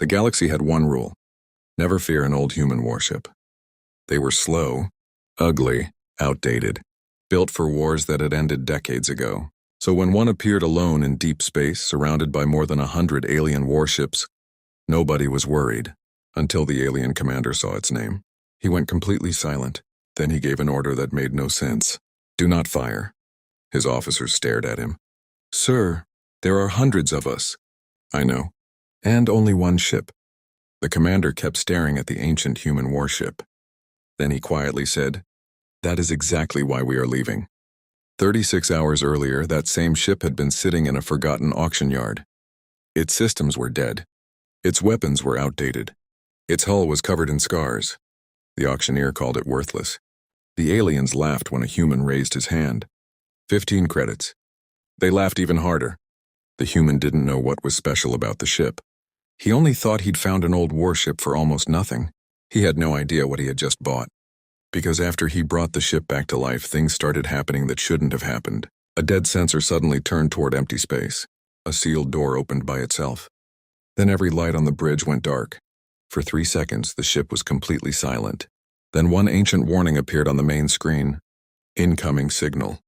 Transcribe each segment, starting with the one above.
The galaxy had one rule: never fear an old human warship. They were slow, ugly, outdated, built for wars that had ended decades ago. So when one appeared alone in deep space, surrounded by more than 100 alien warships, nobody was worried, until the alien commander saw its name. He went completely silent. Then he gave an order that made no sense. "Do not fire." His officers stared at him. "Sir, there are hundreds of us." "I know. And only one ship." The commander kept staring at the ancient human warship. Then he quietly said, "That is exactly why we are leaving." 36 hours earlier, that same ship had been sitting in a forgotten auction yard. Its systems were dead. Its weapons were outdated. Its hull was covered in scars. The auctioneer called it worthless. The aliens laughed when a human raised his hand. 15 credits. They laughed even harder. The human didn't know what was special about the ship. He only thought he'd found an old warship for almost nothing. He had no idea what he had just bought. Because after he brought the ship back to life, things started happening that shouldn't have happened. A dead sensor suddenly turned toward empty space. A sealed door opened by itself. Then every light on the bridge went dark. For 3 seconds, the ship was completely silent. Then one ancient warning appeared on the main screen. "Incoming signal."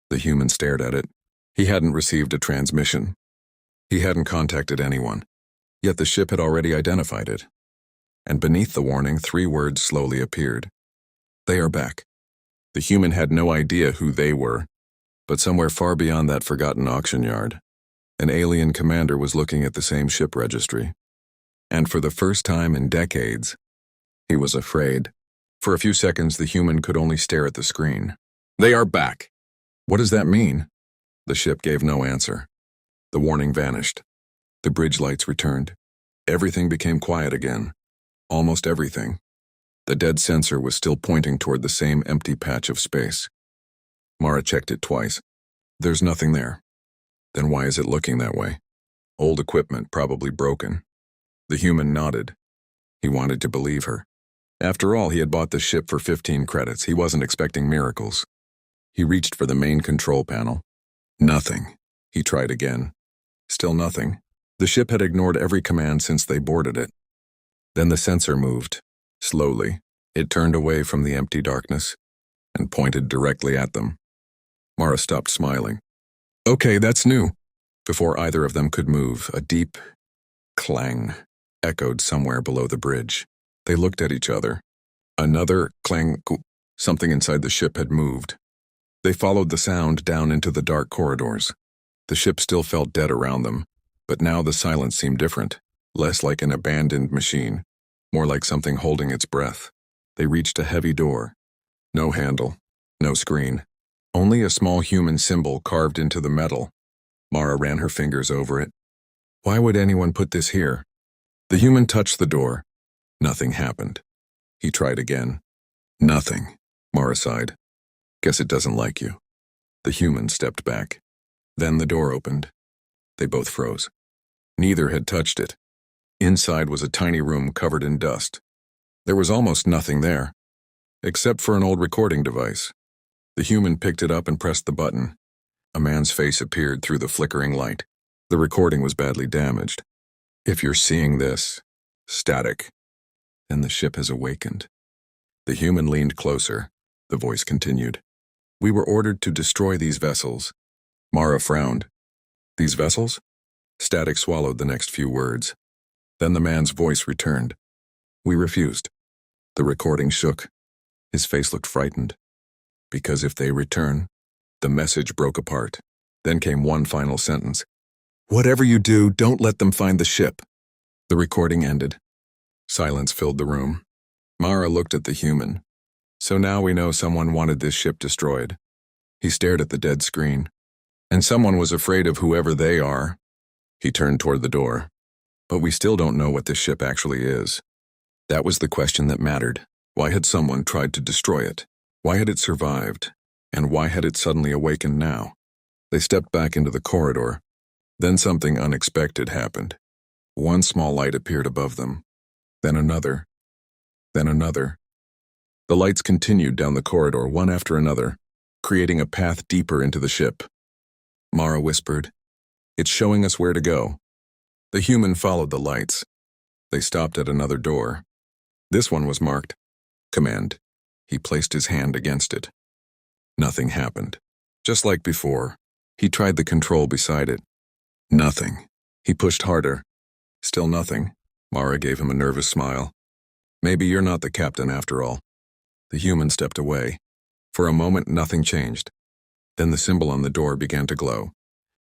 The human stared at it. He hadn't received a transmission. He hadn't contacted anyone. Yet the ship had already identified it. And beneath the warning, 3 words slowly appeared. "They are back." The human had no idea who they were, but somewhere far beyond that forgotten auction yard, an alien commander was looking at the same ship registry. And for the first time in decades, he was afraid. For a few seconds, the human could only stare at the screen. "They are back." "What does that mean?" The ship gave no answer. The warning vanished. The bridge lights returned. Everything became quiet again. Almost everything. The dead sensor was still pointing toward the same empty patch of space. Mara checked it twice. "There's nothing there." "Then why is it looking that way?" "Old equipment, probably broken." The human nodded. He wanted to believe her. After all, he had bought the ship for 15 credits. He wasn't expecting miracles. He reached for the main control panel. Nothing. He tried again. Still nothing. The ship had ignored every command since they boarded it. Then the sensor moved. Slowly, it turned away from the empty darkness and pointed directly at them. Mara stopped smiling. "Okay, that's new." Before either of them could move, a deep clang echoed somewhere below the bridge. They looked at each other. Another clang. Something inside the ship had moved. They followed the sound down into the dark corridors. The ship still felt dead around them, but now the silence seemed different, less like an abandoned machine, more like something holding its breath. They reached a heavy door. No handle, no screen, only a small human symbol carved into the metal. Mara ran her fingers over it. Why would anyone put this here? The human touched the door. Nothing happened. He tried again. Nothing. Mara sighed. Guess it doesn't like you. The human stepped back. Then the door opened. They both froze. Neither had touched it. Inside was a tiny room covered in dust. There was almost nothing there, except for an old recording device. The human picked it up and pressed the button. A man's face appeared through the flickering light. The recording was badly damaged. If you're seeing this, static, then the ship has awakened. The human leaned closer. The voice continued. We were ordered to destroy these vessels. Mara frowned. These vessels? Static swallowed the next few words. Then the man's voice returned. We refused. The recording shook. His face looked frightened. Because if they return, the message broke apart. Then came one final sentence. Whatever you do, don't let them find the ship. The recording ended. Silence filled the room. Mara looked at the human. So now we know someone wanted this ship destroyed. He stared at the dead screen. And someone was afraid of whoever they are. He turned toward the door. But we still don't know what this ship actually is. That was the question that mattered. Why had someone tried to destroy it? Why had it survived? And why had it suddenly awakened now? They stepped back into the corridor. Then something unexpected happened. One small light appeared above them. Then another. Then another. The lights continued down the corridor, one after another, creating a path deeper into the ship. Mara whispered, It's showing us where to go. The human followed the lights. They stopped at another door. This one was marked Command. He placed his hand against it. Nothing happened. Just like before, he tried the control beside it. Nothing. He pushed harder. Still nothing. Mara gave him a nervous smile. Maybe you're not the captain after all. The human stepped away. For a moment, nothing changed. Then the symbol on the door began to glow.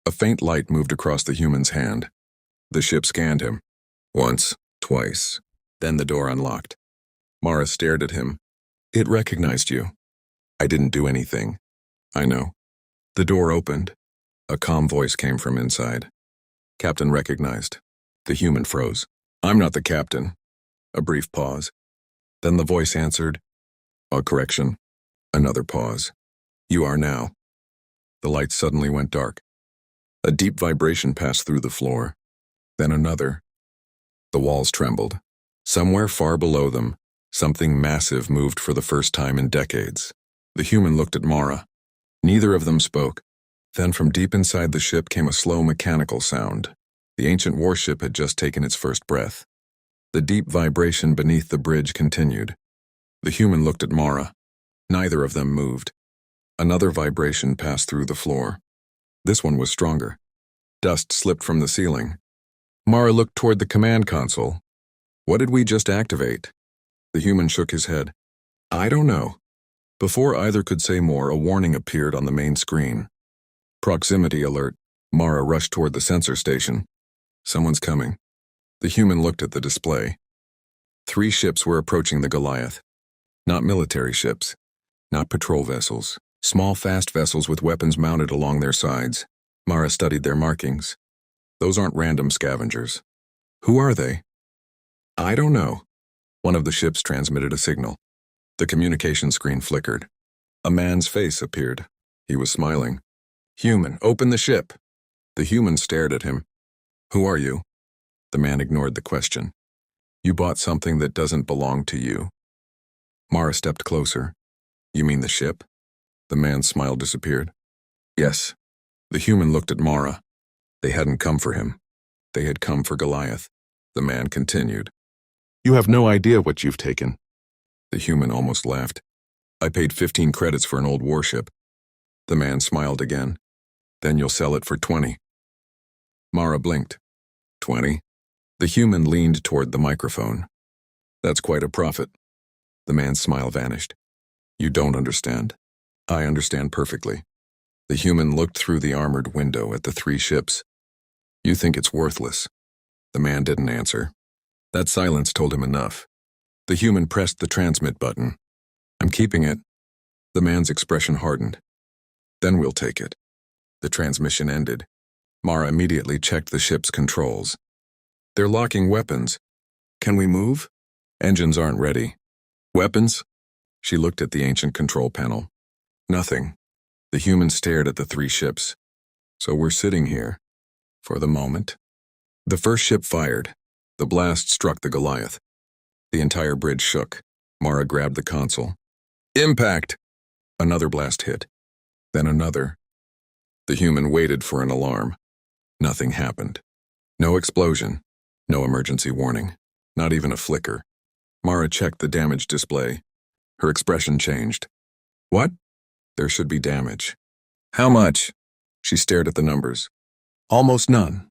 A faint light moved across the human's hand. The ship scanned him. Once, twice. Then the door unlocked. Mara stared at him. It recognized you. I didn't do anything. I know. The door opened. A calm voice came from inside. Captain recognized. The human froze. I'm not the captain. A brief pause. Then the voice answered. A correction. Another pause. You are now. The light suddenly went dark. A deep vibration passed through the floor. Then another. The walls trembled. Somewhere far below them, something massive moved for the first time in decades. The human looked at Mara. Neither of them spoke. Then from deep inside the ship came a slow mechanical sound. The ancient warship had just taken its first breath. The deep vibration beneath the bridge continued. The human looked at Mara. Neither of them moved. Another vibration passed through the floor. This one was stronger. Dust slipped from the ceiling. Mara looked toward the command console. What did we just activate? The human shook his head. I don't know. Before either could say more, a warning appeared on the main screen. Proximity alert. Mara rushed toward the sensor station. Someone's coming. The human looked at the display. 3 ships were approaching the Goliath. Not military ships. Not patrol vessels. Small, fast vessels with weapons mounted along their sides. Mara studied their markings. Those aren't random scavengers. Who are they? I don't know. One of the ships transmitted a signal. The communication screen flickered. A man's face appeared. He was smiling. Human, open the ship. The human stared at him. Who are you? The man ignored the question. You bought something that doesn't belong to you. Mara stepped closer. You mean the ship? The man's smile disappeared. Yes. The human looked at Mara. They hadn't come for him. They had come for Goliath. The man continued. You have no idea what you've taken. The human almost laughed. I paid 15 credits for an old warship. The man smiled again. Then you'll sell it for 20. Mara blinked. 20? The human leaned toward the microphone. That's quite a profit. The man's smile vanished. You don't understand. I understand perfectly. The human looked through the armored window at the 3 ships. You think it's worthless. The man didn't answer. That silence told him enough. The human pressed the transmit button. I'm keeping it. The man's expression hardened. Then we'll take it. The transmission ended. Mara immediately checked the ship's controls. They're locking weapons. Can we move? Engines aren't ready. Weapons? She looked at the ancient control panel. Nothing. The human stared at the 3 ships. So we're sitting here. For the moment. The first ship fired. The blast struck the Goliath. The entire bridge shook. Mara grabbed the console. Impact! Another blast hit. Then another. The human waited for an alarm. Nothing happened. No explosion. No emergency warning. Not even a flicker. Mara checked the damage display. Her expression changed. What? There should be damage. How much? She stared at the numbers. Almost none.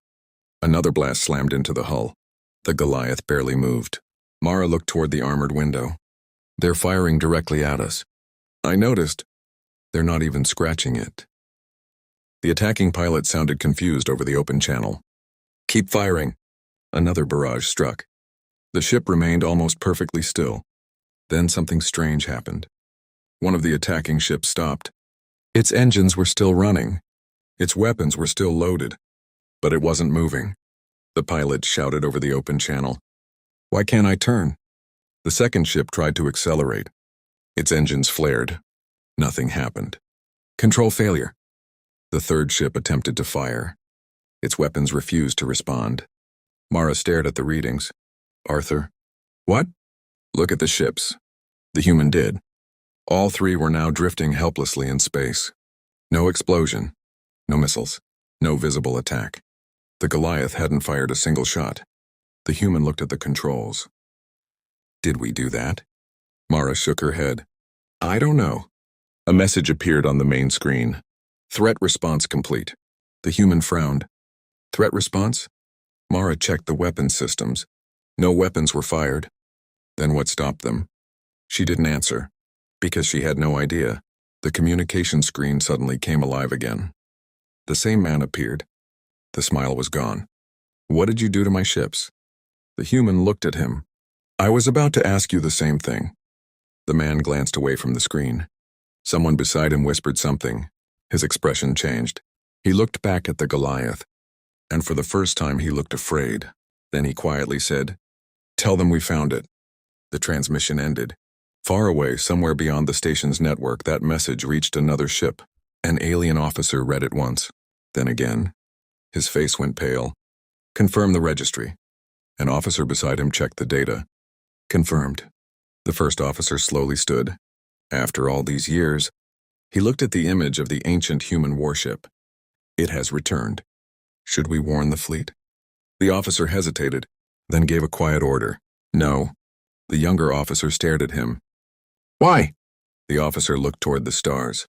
Another blast slammed into the hull. The Goliath barely moved. Mara looked toward the armored window. They're firing directly at us. I noticed. They're not even scratching it. The attacking pilot sounded confused over the open channel. Keep firing. Another barrage struck. The ship remained almost perfectly still. Then something strange happened. One of the attacking ships stopped. Its engines were still running. Its weapons were still loaded. But it wasn't moving. The pilot shouted over the open channel. Why can't I turn? The second ship tried to accelerate. Its engines flared. Nothing happened. Control failure. The third ship attempted to fire. Its weapons refused to respond. Mara stared at the readings. Arthur. What? Look at the ships. The human did. All 3 were now drifting helplessly in space. No explosion. No missiles. No visible attack. The Goliath hadn't fired a single shot. The human looked at the controls. Did we do that? Mara shook her head. I don't know. A message appeared on the main screen. Threat response complete. The human frowned. Threat response? Mara checked the weapons systems. No weapons were fired. Then what stopped them? She didn't answer, because she had no idea. The communication screen suddenly came alive again. The same man appeared. The smile was gone. What did you do to my ships? The human looked at him. I was about to ask you the same thing. The man glanced away from the screen. Someone beside him whispered something. His expression changed. He looked back at the Goliath, and for the first time he looked afraid. Then he quietly said, Tell them we found it. The transmission ended. Far away, somewhere beyond the station's network, that message reached another ship. An alien officer read it once, then again. His face went pale. Confirm the registry. An officer beside him checked the data. Confirmed. The first officer slowly stood. After all these years, he looked at the image of the ancient human warship. It has returned. Should we warn the fleet? The officer hesitated, then gave a quiet order. No. The younger officer stared at him. Why? The officer looked toward the stars.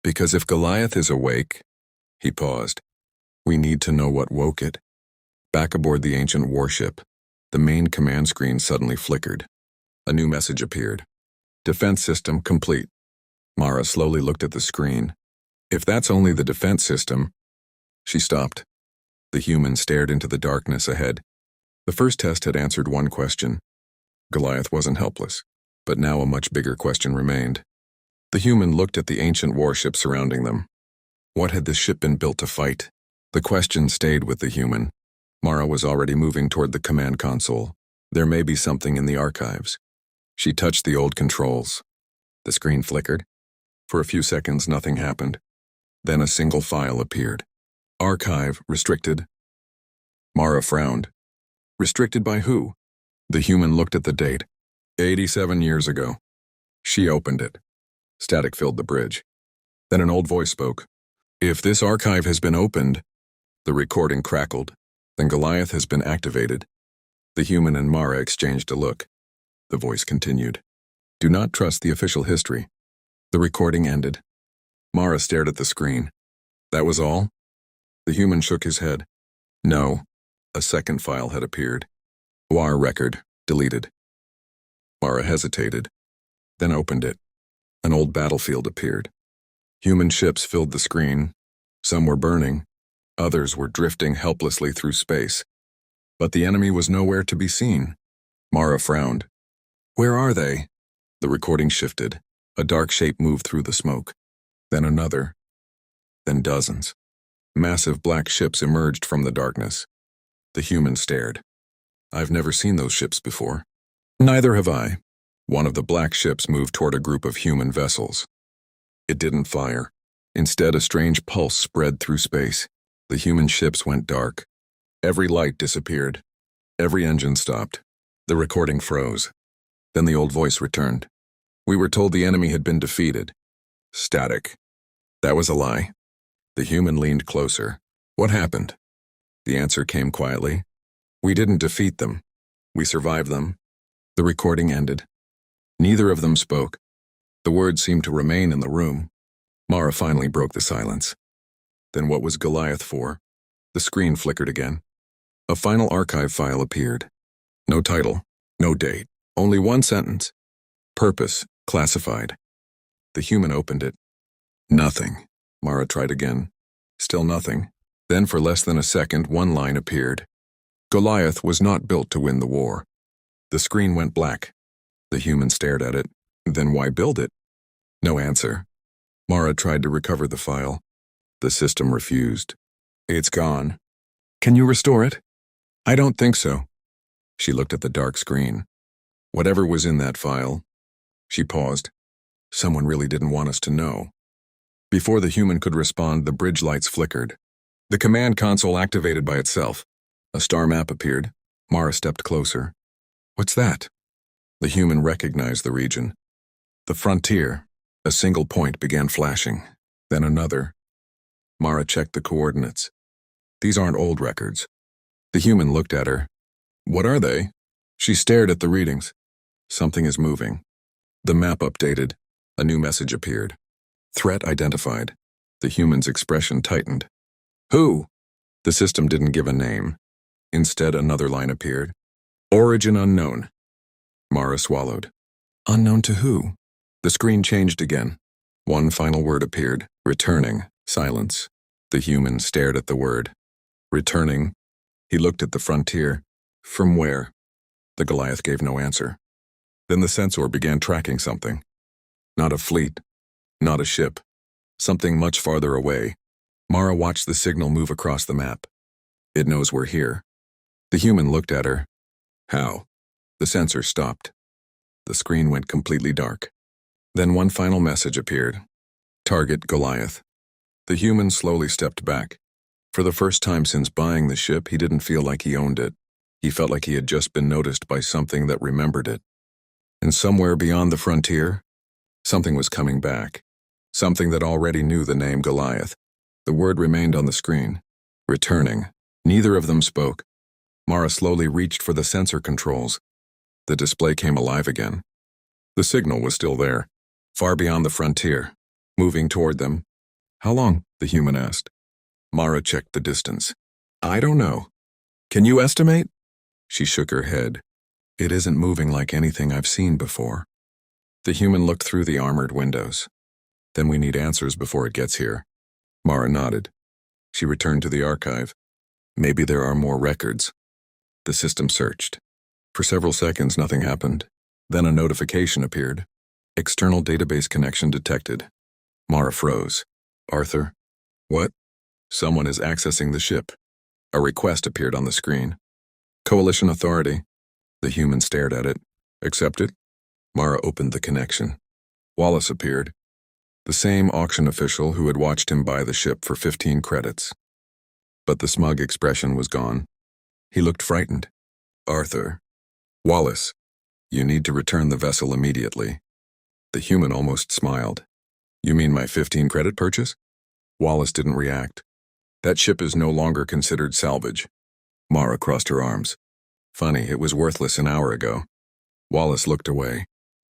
Because if Goliath is awake, he paused. We need to know what woke it. Back aboard the ancient warship, the main command screen suddenly flickered. A new message appeared. Defense system complete. Mara slowly looked at the screen. If that's only the defense system... She stopped. The human stared into the darkness ahead. The first test had answered one question. Goliath wasn't helpless, but now a much bigger question remained. The human looked at the ancient warship surrounding them. What had this ship been built to fight? The question stayed with the human. Mara was already moving toward the command console. There may be something in the archives. She touched the old controls. The screen flickered. For a few seconds, nothing happened. Then a single file appeared. Archive restricted. Mara frowned. Restricted by who? The human looked at the date. 87 years ago. She opened it. Static filled the bridge. Then an old voice spoke. If this archive has been opened, the recording crackled. Then Goliath has been activated. The human and Mara exchanged a look. The voice continued. Do not trust the official history. The recording ended. Mara stared at the screen. That was all? The human shook his head. No. A second file had appeared. War record, deleted. Mara hesitated, then opened it. An old battlefield appeared. Human ships filled the screen. Some were burning. Others were drifting helplessly through space. But the enemy was nowhere to be seen. Mara frowned. Where are they? The recording shifted. A dark shape moved through the smoke. Then another. Then dozens. Massive black ships emerged from the darkness. The human stared. I've never seen those ships before. Neither have I. One of the black ships moved toward a group of human vessels. It didn't fire. Instead, a strange pulse spread through space. The human ships went dark. Every light disappeared. Every engine stopped. The recording froze. Then the old voice returned. We were told the enemy had been defeated. Static. That was a lie. The human leaned closer. What happened? The answer came quietly. We didn't defeat them. We survived them. The recording ended. Neither of them spoke. The words seemed to remain in the room. Mara finally broke the silence. Then what was Goliath for? The screen flickered again. A final archive file appeared. No title, no date, only one sentence. Purpose, classified. The human opened it. Nothing. Mara tried again. Still nothing. Then for less than a second, one line appeared. Goliath was not built to win the war. The screen went black. The human stared at it. Then why build it? No answer. Mara tried to recover the file. The system refused. It's gone. Can you restore it? I don't think so. She looked at the dark screen. Whatever was in that file. She paused. Someone really didn't want us to know. Before the human could respond, the bridge lights flickered. The command console activated by itself. A star map appeared. Mara stepped closer. What's that? The human recognized the region. The frontier. A single point began flashing. Then another. Mara checked the coordinates. These aren't old records. The human looked at her. What are they? She stared at the readings. Something is moving. The map updated. A new message appeared. Threat identified. The human's expression tightened. Who? The system didn't give a name. Instead, another line appeared. Origin unknown. Mara swallowed. Unknown to who? The screen changed again. One final word appeared. Returning. Silence. The human stared at the word. Returning. He looked at the frontier. From where? The Goliath gave no answer. Then the sensor began tracking something. Not a fleet. Not a ship. Something much farther away. Mara watched the signal move across the map. It knows we're here. The human looked at her. How? The sensor stopped. The screen went completely dark. Then one final message appeared. Target Goliath. The human slowly stepped back. For the first time since buying the ship, he didn't feel like he owned it. He felt like he had just been noticed by something that remembered it. And somewhere beyond the frontier, something was coming back. Something that already knew the name Goliath. The word remained on the screen. Returning. Neither of them spoke. Mara slowly reached for the sensor controls. The display came alive again. The signal was still there, far beyond the frontier, moving toward them. How long? The human asked. Mara checked the distance. I don't know. Can you estimate? She shook her head. It isn't moving like anything I've seen before. The human looked through the armored windows. Then we need answers before it gets here. Mara nodded. She returned to the archive. Maybe there are more records. The system searched. For several seconds, nothing happened. Then a notification appeared. External database connection detected. Mara froze. Arthur? What? Someone is accessing the ship. A request appeared on the screen. Coalition Authority. The human stared at it. Accepted? Mara opened the connection. Wallace appeared. The same auction official who had watched him buy the ship for 15 credits. But the smug expression was gone. He looked frightened. Arthur. Wallace. You need to return the vessel immediately. The human almost smiled. You mean my 15 credit purchase? Wallace didn't react. That ship is no longer considered salvage. Mara crossed her arms. Funny, it was worthless an hour ago. Wallace looked away.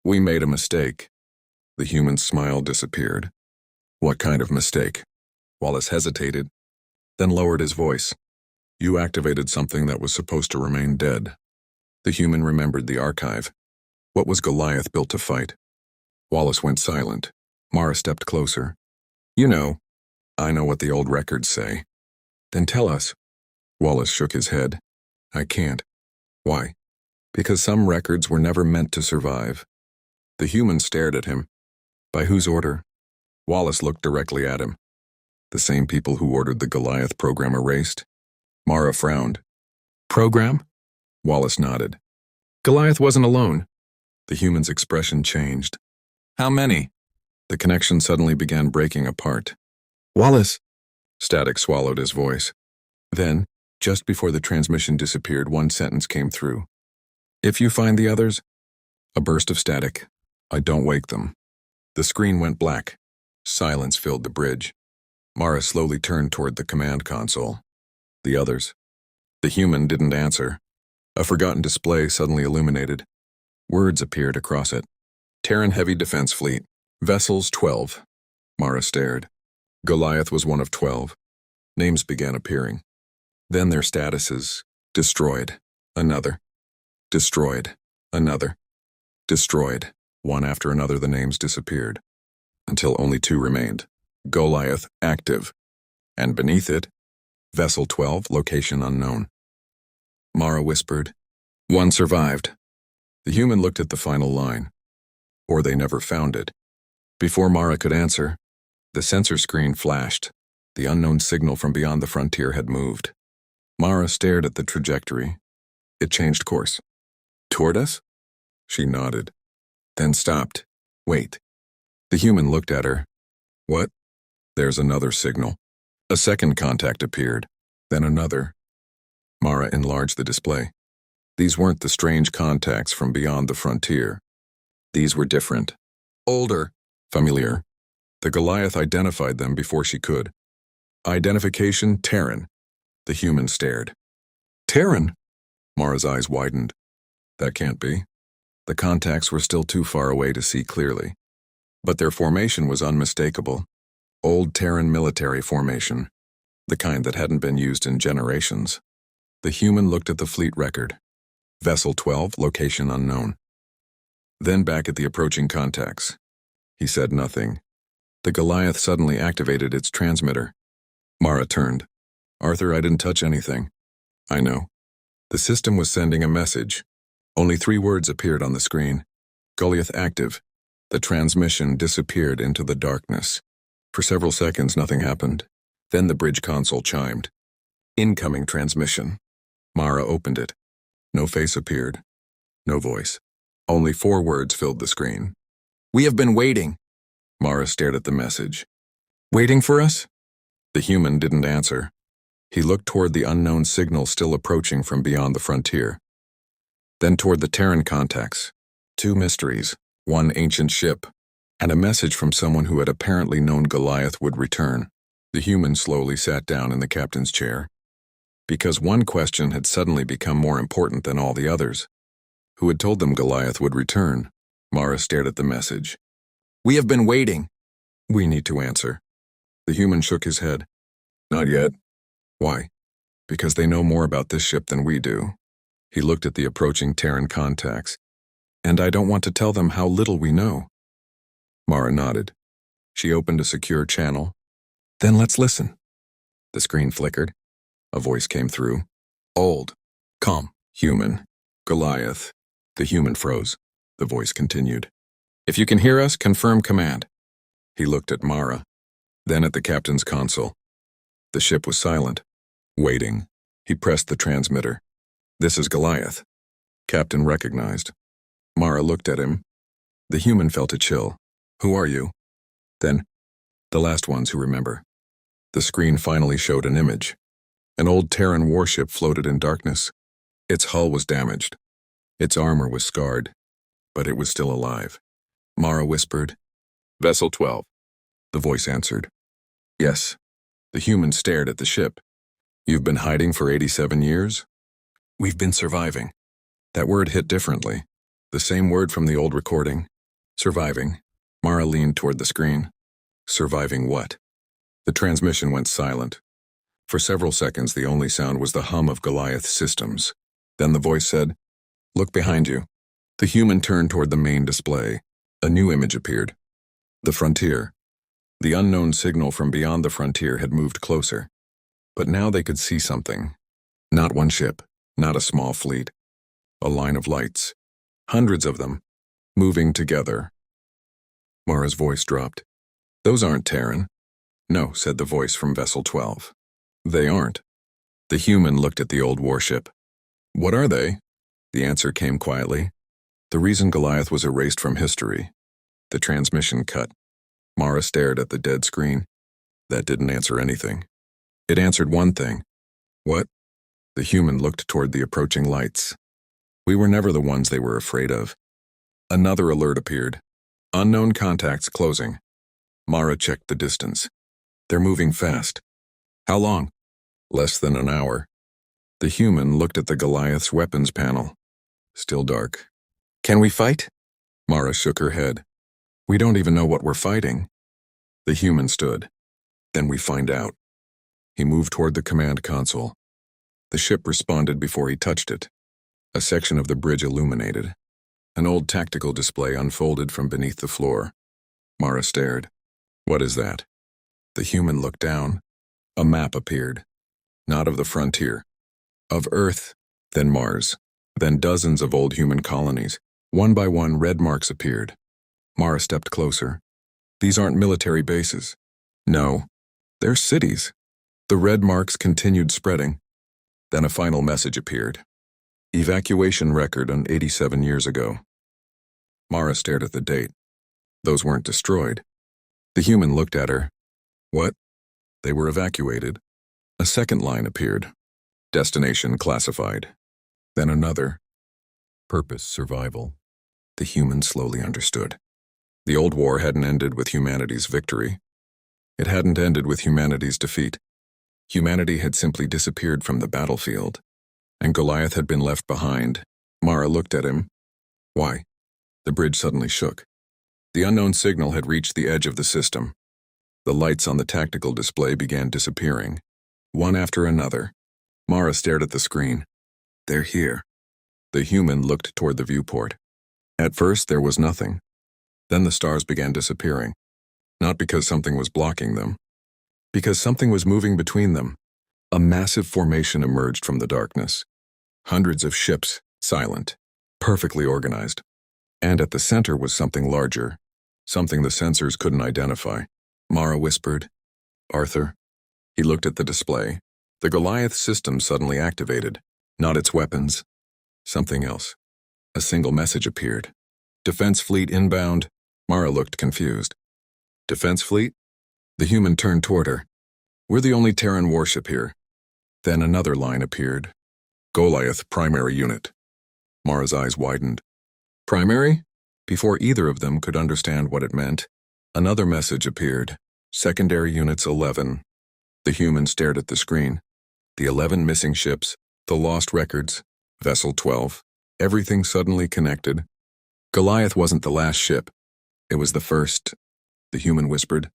We made a mistake. The human's smile disappeared. What kind of mistake? Wallace hesitated, then lowered his voice. You activated something that was supposed to remain dead. The human remembered the archive. What was Goliath built to fight? Wallace went silent. Mara stepped closer. You know. I know what the old records say. Then tell us. Wallace shook his head. I can't. Why? Because some records were never meant to survive. The human stared at him. By whose order? Wallace looked directly at him. The same people who ordered the Goliath program erased. Mara frowned. Program? Wallace nodded. Goliath wasn't alone. The human's expression changed. How many? The connection suddenly began breaking apart. Wallace. Static swallowed his voice. Then, just before the transmission disappeared, one sentence came through. If you find the others. A burst of static. I don't wake them. The screen went black. Silence filled the bridge. Mara slowly turned toward the command console. The others. The human didn't answer. A forgotten display suddenly illuminated. Words appeared across it. Terran Heavy Defense Fleet. Vessels 12. Mara stared. Goliath was one of 12. Names began appearing. Then their statuses. Destroyed. Another. Destroyed. Another. Destroyed. One after another the names disappeared. Until only 2 remained. Goliath, active. And beneath it, Vessel 12, location unknown. Mara whispered, One survived. The human looked at the final line. Or they never found it. Before Mara could answer, the sensor screen flashed. The unknown signal from beyond the frontier had moved. Mara stared at the trajectory. It changed course. Toward us? She nodded. Then stopped. Wait. The human looked at her. What? There's another signal. A second contact appeared. Then another. Mara enlarged the display. These weren't the strange contacts from beyond the frontier. These were different. Older. Familiar. The Goliath identified them before she could. Identification, Terran. The human stared. Terran? Mara's eyes widened. That can't be. The contacts were still too far away to see clearly. But their formation was unmistakable. Old Terran military formation. The kind that hadn't been used in generations. The human looked at the fleet record. Vessel 12, location unknown. Then back at the approaching contacts. He said nothing. The Goliath suddenly activated its transmitter. Mara turned. Arthur, I didn't touch anything. I know. The system was sending a message. Only 3 words appeared on the screen. Goliath active. The transmission disappeared into the darkness. For several seconds, nothing happened. Then the bridge console chimed. Incoming transmission. Mara opened it. No face appeared. No voice. Only 4 words filled the screen. We have been waiting. Mara stared at the message. Waiting for us? The human didn't answer. He looked toward the unknown signal still approaching from beyond the frontier. Then toward the Terran contacts. 2 mysteries, 1 ancient ship, and a message from someone who had apparently known Goliath would return. The human slowly sat down in the captain's chair. Because one question had suddenly become more important than all the others. Who had told them Goliath would return? Mara stared at the message. We have been waiting. We need to answer. The human shook his head. Not yet. Why? Because they know more about this ship than we do. He looked at the approaching Terran contacts. And I don't want to tell them how little we know. Mara nodded. She opened a secure channel. Then let's listen. The screen flickered. A voice came through. Old. Calm. Human. Goliath. The human froze. The voice continued. If you can hear us, confirm command. He looked at Mara. Then at the captain's console. The ship was silent. Waiting. He pressed the transmitter. This is Goliath. Captain recognized. Mara looked at him. The human felt a chill. Who are you? Then, the last ones who remember. The screen finally showed an image. An old Terran warship floated in darkness. Its hull was damaged. Its armor was scarred. But it was still alive. Mara whispered, Vessel 12. The voice answered, Yes. The human stared at the ship. You've been hiding for 87 years? We've been surviving. That word hit differently. The same word from the old recording. Surviving. Mara leaned toward the screen. Surviving what? The transmission went silent. For several seconds, the only sound was the hum of Goliath's systems. Then the voice said, Look behind you. The human turned toward the main display. A new image appeared. The frontier. The unknown signal from beyond the frontier had moved closer. But now they could see something. Not one ship, not a small fleet. A line of lights. Hundreds of them, moving together. Mara's voice dropped. Those aren't Terran. No, said the voice from Vessel 12. They aren't. The human looked at the old warship. What are they? The answer came quietly. The reason Goliath was erased from history. The transmission cut. Mara stared at the dead screen. That didn't answer anything. It answered one thing. What? The human looked toward the approaching lights. We were never the ones they were afraid of. Another alert appeared. Unknown contacts closing. Mara checked the distance. They're moving fast. How long? Less than an hour. The human looked at the Goliath's weapons panel. Still dark. Can we fight? Mara shook her head. We don't even know what we're fighting. The human stood. Then we find out. He moved toward the command console. The ship responded before he touched it. A section of the bridge illuminated. An old tactical display unfolded from beneath the floor. Mara stared. What is that? The human looked down. A map appeared. Not of the frontier. Of Earth, then Mars, then dozens of old human colonies. One by one, red marks appeared. Mara stepped closer. These aren't military bases. No, they're cities. The red marks continued spreading. Then a final message appeared. Evacuation record on 87 years ago. Mara stared at the date. Those weren't destroyed. The human looked at her. What? They were evacuated. A second line appeared. Destination classified. Then another. Purpose survival. The human slowly understood. The old war hadn't ended with humanity's victory. It hadn't ended with humanity's defeat. Humanity had simply disappeared from the battlefield. and Goliath had been left behind. Mara looked at him. Why? The bridge suddenly shook. The unknown signal had reached the edge of the system. The lights on the tactical display began disappearing, one after another. Mara stared at the screen. They're here. The human looked toward the viewport. At first, there was nothing. Then the stars began disappearing. Not because something was blocking them, because something was moving between them. A massive formation emerged from the darkness. Hundreds of ships, silent, perfectly organized. And at the center was something larger, something the sensors couldn't identify. Mara whispered, Arthur. He looked at the display. The Goliath system suddenly activated. Not its weapons. Something else. A single message appeared. Defense fleet inbound. Mara looked confused. Defense fleet? The human turned toward her. We're the only Terran warship here. Then another line appeared. Goliath primary unit. Mara's eyes widened. Primary? Before either of them could understand what it meant, another message appeared. Secondary units 11. The human stared at the screen. The 11 missing ships, the lost records, Vessel 12. Everything suddenly connected. Goliath wasn't the last ship. It was the first. The human whispered.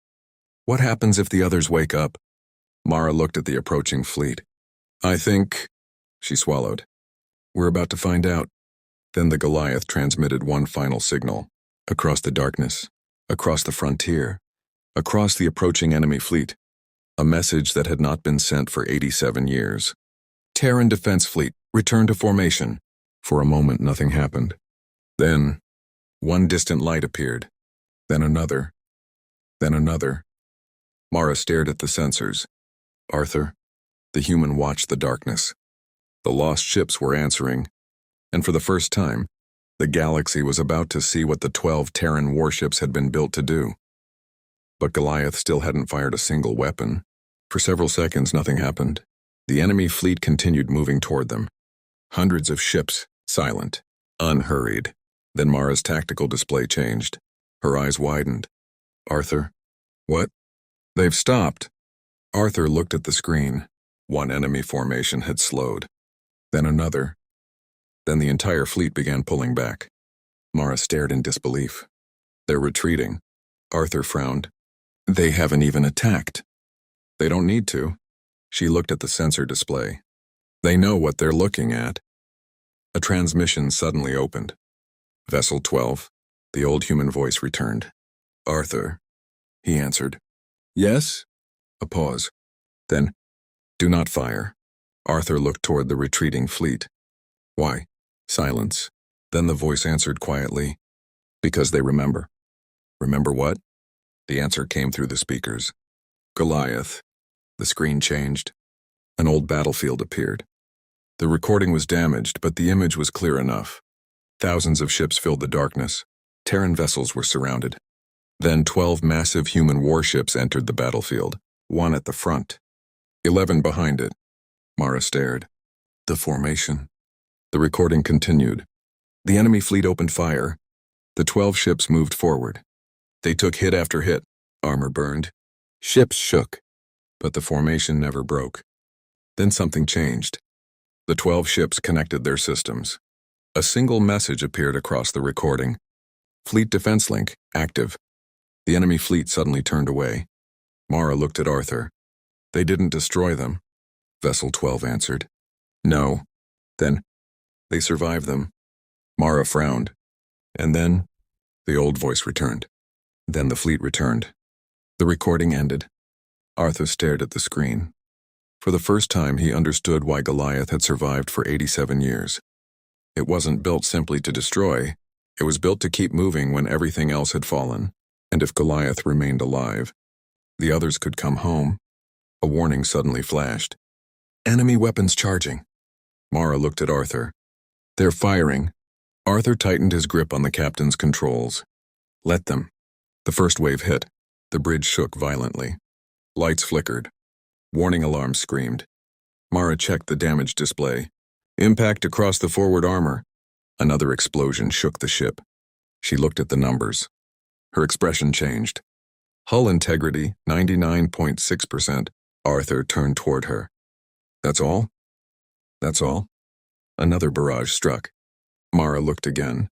What happens if the others wake up? Mara looked at the approaching fleet. I think... She swallowed. We're about to find out. Then the Goliath transmitted one final signal. Across the darkness. Across the frontier. Across the approaching enemy fleet. A message that had not been sent for 87 years. Terran Defense Fleet, return to formation. For a moment, nothing happened. Then, one distant light appeared. Then another. Then another. Mara stared at the sensors. Arthur. The human watched the darkness. The lost ships were answering. And for the first time, the galaxy was about to see what the 12 Terran warships had been built to do. But Goliath still hadn't fired a single weapon. For several seconds, nothing happened. The enemy fleet continued moving toward them. Hundreds of ships, silent, unhurried. Then Mara's tactical display changed. Her eyes widened. Arthur? What? They've stopped. Arthur looked at the screen. One enemy formation had slowed. Then another. Then the entire fleet began pulling back. Mara stared in disbelief. They're retreating. Arthur frowned. They haven't even attacked. They don't need to. She looked at the sensor display. They know what they're looking at. A transmission suddenly opened. Vessel 12. The old human voice returned. Arthur. He answered. Yes? A pause. Then, do not fire. Arthur looked toward the retreating fleet. Why? Silence. Then the voice answered quietly. Because they remember. Remember what? The answer came through the speakers. Goliath. The screen changed. An old battlefield appeared. The recording was damaged, but the image was clear enough. Thousands of ships filled the darkness. Terran vessels were surrounded. Then 12 massive human warships entered the battlefield, one at the front. 11 behind it. Mara stared. The formation. The recording continued. The enemy fleet opened fire. The 12 ships moved forward. They took hit after hit. Armor burned. Ships shook. But the formation never broke. Then something changed. The 12 ships connected their systems. A single message appeared across the recording. Fleet Defense Link, active. The enemy fleet suddenly turned away. Mara looked at Arthur. They didn't destroy them. Vessel 12 answered. No. Then, they survived them. Mara frowned. And then, the old voice returned. Then the fleet returned. The recording ended. Arthur stared at the screen. For the first time, he understood why Goliath had survived for 87 years. It wasn't built simply to destroy. It was built to keep moving when everything else had fallen. And if Goliath remained alive, the others could come home. A warning suddenly flashed. Enemy weapons charging. Mara looked at Arthur. They're firing. Arthur tightened his grip on the captain's controls. Let them. The first wave hit. The bridge shook violently. Lights flickered. Warning alarms screamed. Mara checked the damaged display. Impact across the forward armor. Another explosion shook the ship. She looked at the numbers. Her expression changed. Hull integrity, 99.6%. Arthur turned toward her. That's all? That's all? Another barrage struck. Mara looked again.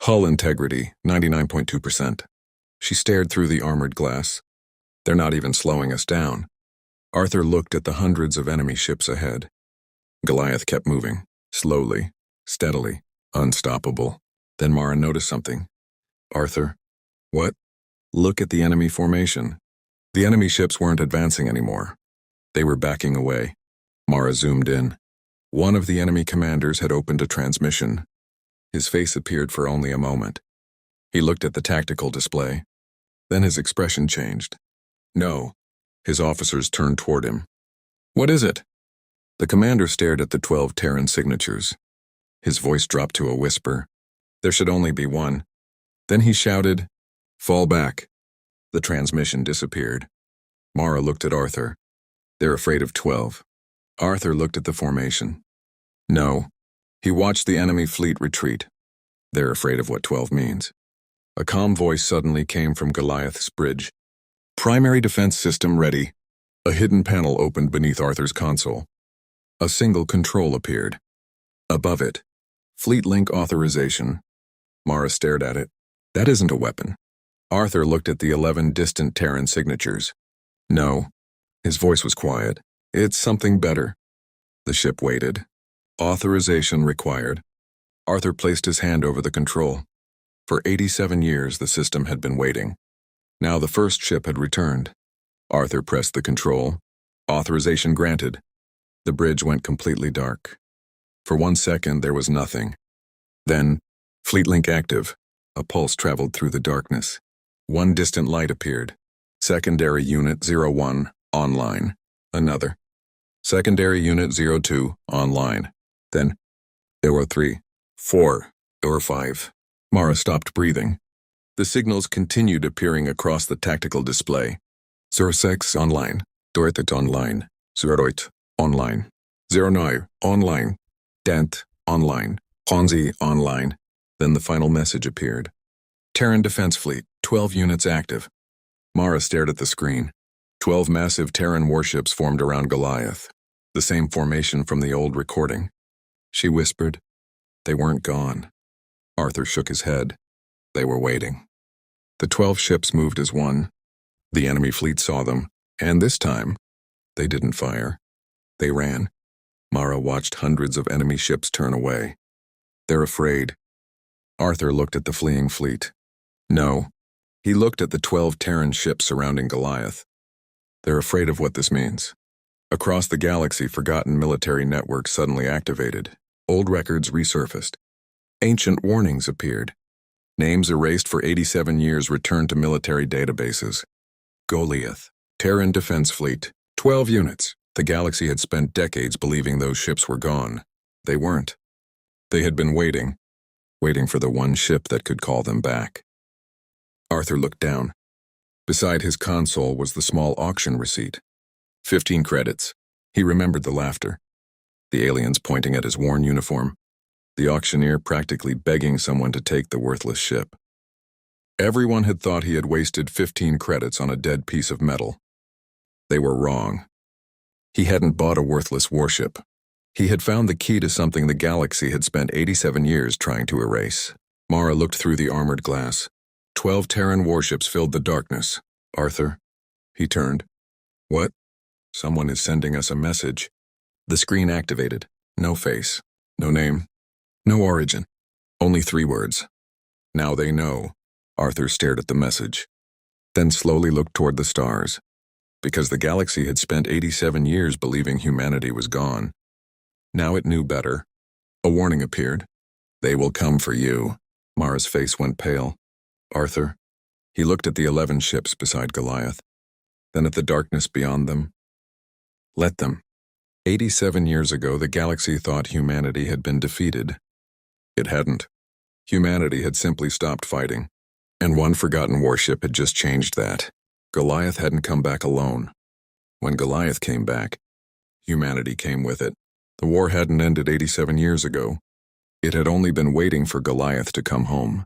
Hull integrity, 99.2%. She stared through the armored glass. They're not even slowing us down. Arthur looked at the hundreds of enemy ships ahead. Goliath kept moving, slowly, steadily, unstoppable. Then Mara noticed something. Arthur? What? Look at the enemy formation. The enemy ships weren't advancing anymore. They were backing away. Mara zoomed in. One of the enemy commanders had opened a transmission. His face appeared for only a moment. He looked at the tactical display. Then his expression changed. No. His officers turned toward him. What is it? The commander stared at the 12 Terran signatures. His voice dropped to a whisper. There should only be one. Then he shouted, Fall back. The transmission disappeared. Mara looked at Arthur. They're afraid of 12. Arthur looked at the formation. No. He watched the enemy fleet retreat. They're afraid of what 12 means. A calm voice suddenly came from Goliath's bridge. Primary defense system ready. A hidden panel opened beneath Arthur's console. A single control appeared. Above it, Fleet Link authorization. Mara stared at it. That isn't a weapon. Arthur looked at the 11 distant Terran signatures. No. His voice was quiet. It's something better. The ship waited. Authorization required. Arthur placed his hand over the control. For 87 years, the system had been waiting. Now the first ship had returned. Arthur pressed the control. Authorization granted. The bridge went completely dark. For 1 second, there was nothing. Then, Fleet Link active. A pulse traveled through the darkness. One distant light appeared. Secondary Unit 01, online. Another. Secondary Unit 02, online. Then, there were 3, 4, there were 5. Mara stopped breathing. The signals continued appearing across the tactical display. 06, online. Dorthet, online. 08, online. 09, online. Dent, online. Ponzi, online. Then the final message appeared. Terran Defense Fleet, 12 units active. Mara stared at the screen. 12 massive Terran warships formed around Goliath. The same formation from the old recording. She whispered. They weren't gone. Arthur shook his head. They were waiting. The 12 ships moved as one. The enemy fleet saw them, and this time, they didn't fire. They ran. Mara watched hundreds of enemy ships turn away. They're afraid. Arthur looked at the fleeing fleet. No. He looked at the 12 Terran ships surrounding Goliath. They're afraid of what this means. Across the galaxy, forgotten military networks suddenly activated. Old records resurfaced. Ancient warnings appeared. Names erased for 87 years returned to military databases. Goliath, Terran Defense Fleet, 12 units. The galaxy had spent decades believing those ships were gone. They weren't. They had been waiting for the one ship that could call them back. Arthur looked down. Beside his console was the small auction receipt. 15 credits. He remembered the laughter. The aliens pointing at his worn uniform. The auctioneer practically begging someone to take the worthless ship. Everyone had thought he had wasted 15 credits on a dead piece of metal. They were wrong. He hadn't bought a worthless warship. He had found the key to something the galaxy had spent 87 years trying to erase. Mara looked through the armored glass. 12 Terran warships filled the darkness. Arthur. He turned. What? Someone is sending us a message. The screen activated. No face. No name. No origin. Only 3 words. Now they know. Arthur stared at the message. Then slowly looked toward the stars. Because the galaxy had spent 87 years believing humanity was gone. Now it knew better. A warning appeared. They will come for you. Mara's face went pale. Arthur. He looked at the 11 ships beside Goliath. Then at the darkness beyond them. Let them. 87 years ago, the galaxy thought humanity had been defeated. It hadn't. Humanity had simply stopped fighting. And one forgotten warship had just changed that. Goliath hadn't come back alone. When Goliath came back, humanity came with it. The war hadn't ended 87 years ago. It had only been waiting for Goliath to come home.